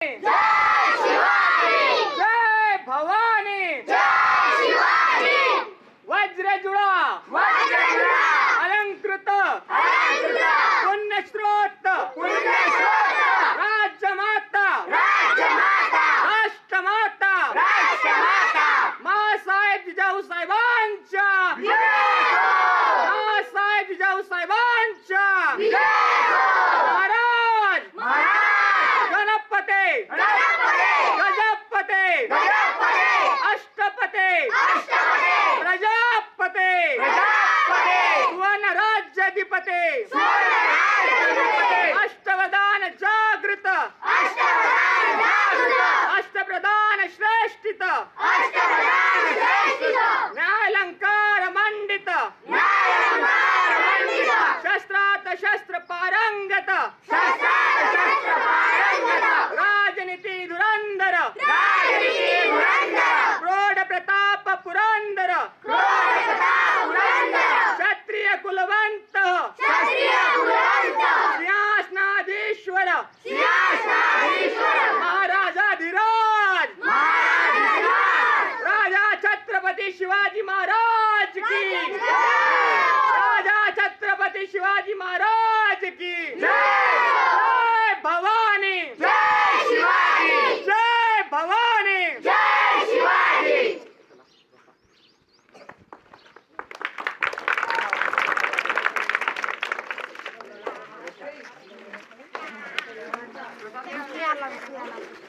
जय शिवाजी, जय भवानी, जय शिवाजी, वज्रजुळा वज्रजुळा, अलंकृत अलंकृत, पुण्यस्रोत पुण्यस्रोत, राज्यमाता राजमाता, राष्ट्रमाता राष्ट्रमाता, माँसाहेब जिजाऊ साहेबांच्या विजय हो, माँसाहेब जिजाऊ साहेबांच्या विजय हो, महाराज महाराज, गणपते गणपते, गजपते गणपते, अष्टपते अष्टपते, प्रजापते प्रजापते, सुवर्णराज्याधिपते सुवर्णराज्याधिपते, अष्टवदान जागृत अष्टप्रधान जागृत, अष्टप्रधान श्रेष्ठित अष्टप्रधान श्रेष्ठित, न्यायालंकार मंडित न्यायालंकार मंडित, शस्त्रात शस्त्र पारंगत शस्त्रात शस्त्र पारंगत, राजनीती धुरंधर राजनीती धुरंधर, प्रौढ प्रताप पुरंदर क्रोध प्रताप पुरंदर, क्षत्रिय कुलवंत क्षत्रिय कुलवंत, सिंहासनाधीश्वर सिंहासनाधीश्वर, महाराजाधिराज महाराज, राजा छत्रपती शिवाजी महाराज की जय, राजा छत्रपती शिवाजी महाराज की जय.